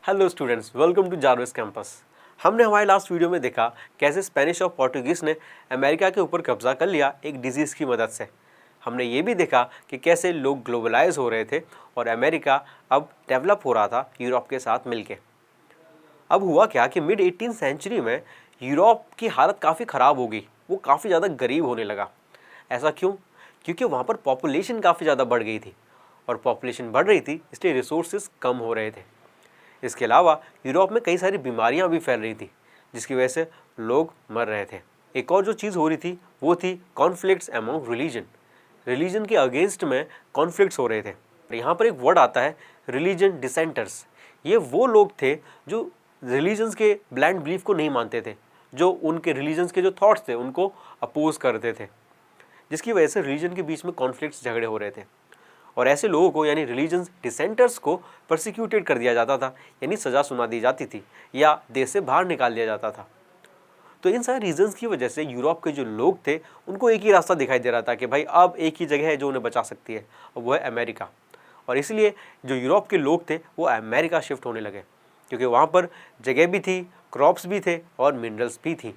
Hello students, welcome to Jarvis campus. हमने हमारे last video में देखा कैसे स्पेनिश और पोर्टुगीज़ ने अमेरिका के ऊपर कब्जा कर लिया एक डिजीज़ की मदद से। हमने ये भी देखा कि कैसे लोग ग्लोबलाइज हो रहे थे और अमेरिका अब डेवलप हो रहा था यूरोप के साथ मिलके। अब हुआ क्या कि मिड 18th सेंचुरी में यूरोप की हालत काफ़ी ख़राब हो गई, वो काफ़ी ज़्यादा गरीब होने लगा। ऐसा क्यों? क्योंकि वहाँ पर पॉपुलेशन काफ़ी ज़्यादा बढ़ गई थी और पॉपुलेशन बढ़ रही थी इसलिए रिसोर्सेज कम हो रहे थे। इसके अलावा यूरोप में कई सारी बीमारियां भी फैल रही थी जिसकी वजह से लोग मर रहे थे। एक और जो चीज़ हो रही थी वो थी कॉन्फ्लिक्ट्स अमॉन्ग रिलीजन के अगेंस्ट में कॉन्फ्लिक्ट्स हो रहे थे। यहाँ पर एक वर्ड आता है रिलीजन डिसेंटर्स। ये वो लोग थे जो रिलीजन्स के ब्लाइंड बिलीफ को नहीं मानते थे, जो उनके रिलीजन्स के जो थॉट्स थे उनको अपोज करते थे, जिसकी वजह से रिलीजन के बीच में कॉन्फ्लिक्ट्स झगड़े हो रहे थे। और ऐसे लोगों को यानी रिलीजन्स डिसेंटर्स को परसिक्यूटेड कर दिया जाता था, यानी सज़ा सुना दी जाती थी या देश से बाहर निकाल दिया जाता था। तो इन सारे रीजंस की वजह से यूरोप के जो लोग थे उनको एक ही रास्ता दिखाई दे रहा था कि भाई अब एक ही जगह है जो उन्हें बचा सकती है और वो है अमेरिका। और इसलिए जो यूरोप के लोग थे वो अमेरिका शिफ्ट होने लगे, क्योंकि वहाँ पर जगह भी थी, क्रॉप्स भी थे और मिनरल्स भी थी।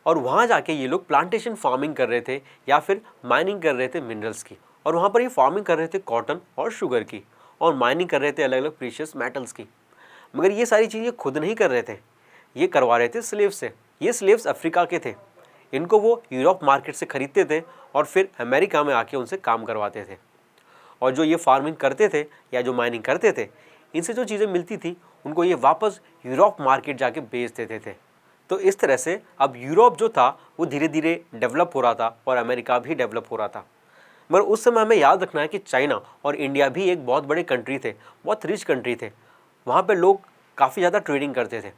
और वहाँ जाके ये लोग प्लांटेशन फार्मिंग कर रहे थे या फिर माइनिंग कर रहे थे मिनरल्स की। और वहाँ पर ये फार्मिंग कर रहे थे कॉटन और शुगर की, और माइनिंग कर रहे थे अलग अलग प्रीशियस मेटल्स की। मगर ये सारी चीज़ें खुद नहीं कर रहे थे, ये करवा रहे थे स्लेव से। ये स्लेव्स अफ्रीका के थे, इनको वो यूरोप मार्केट से ख़रीदते थे और फिर अमेरिका में आके उनसे काम करवाते थे। और जो ये फार्मिंग करते थे या जो माइनिंग करते थे, इनसे जो चीज़ें मिलती थी उनको ये वापस यूरोप मार्केट जाके बेच देते थे। तो इस तरह से अब यूरोप जो था वो धीरे धीरे डेवलप हो रहा था और अमेरिका भी डेवलप हो रहा था। मगर उस समय हमें याद रखना है कि चाइना और इंडिया भी एक बहुत बड़े कंट्री थे, बहुत रिच कंट्री थे। वहाँ पे लोग काफ़ी ज़्यादा ट्रेडिंग करते थे।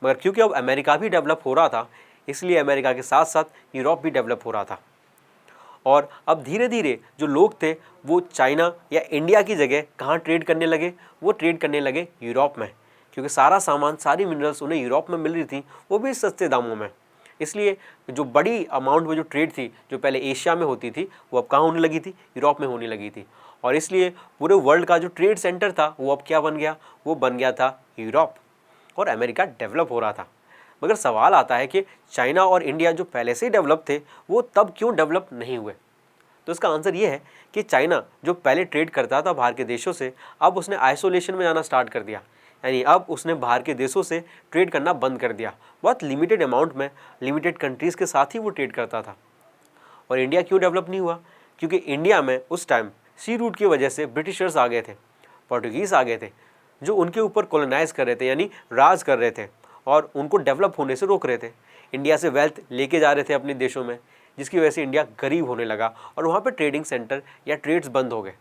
मगर क्योंकि अब अमेरिका भी डेवलप हो रहा था, इसलिए अमेरिका के साथ साथ यूरोप भी डेवलप हो रहा था। और अब धीरे धीरे जो लोग थे वो चाइना या इंडिया की जगह कहाँ ट्रेड करने लगे? वो ट्रेड करने लगे यूरोप में, क्योंकि सारा सामान, सारी मिनरल्स उन्हें यूरोप में मिल रही थी, वो भी सस्ते दामों में। इसलिए जो बड़ी अमाउंट में जो ट्रेड थी, जो पहले एशिया में होती थी, वो अब कहाँ होने लगी थी? यूरोप में होने लगी थी। और इसलिए पूरे वर्ल्ड का जो ट्रेड सेंटर था वो अब क्या बन गया? वो बन गया था यूरोप, और अमेरिका डेवलप हो रहा था। मगर सवाल आता है कि चाइना और इंडिया जो पहले से ही डेवलप थे वो तब क्यों डेवलप नहीं हुए? तो इसका आंसर ये है कि चाइना जो पहले ट्रेड करता था बाहर के देशों से, अब उसने आइसोलेशन में जाना स्टार्ट कर दिया। यानी अब उसने बाहर के देशों से ट्रेड करना बंद कर दिया। बहुत लिमिटेड अमाउंट में, लिमिटेड कंट्रीज़ के साथ ही वो ट्रेड करता था। और इंडिया क्यों डेवलप नहीं हुआ? क्योंकि इंडिया में उस टाइम सी रूट की वजह से ब्रिटिशर्स आ गए थे, पोर्टुगीज़ आ गए थे, जो उनके ऊपर कॉलोनाइज कर रहे थे, यानी राज कर रहे थे और उनको डेवलप होने से रोक रहे थे। इंडिया से वेल्थ लेके जा रहे थे अपने देशों में, जिसकी वजह से इंडिया गरीब होने लगा और वहाँ पे ट्रेडिंग सेंटर या ट्रेड्स बंद हो गए।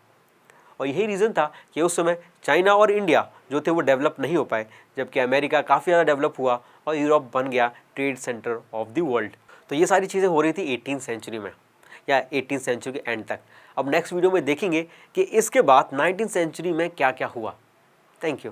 और यही रीज़न था कि उस समय चाइना और इंडिया जो थे वो डेवलप नहीं हो पाए, जबकि अमेरिका काफ़ी ज़्यादा डेवलप हुआ और यूरोप बन गया trade centre of the world. तो ये सारी चीज़ें हो रही थी 18th सेंचुरी में या 18th सेंचुरी के एंड तक। अब नेक्स्ट वीडियो में देखेंगे कि इसके बाद 19th सेंचुरी में क्या क्या हुआ। Thank you.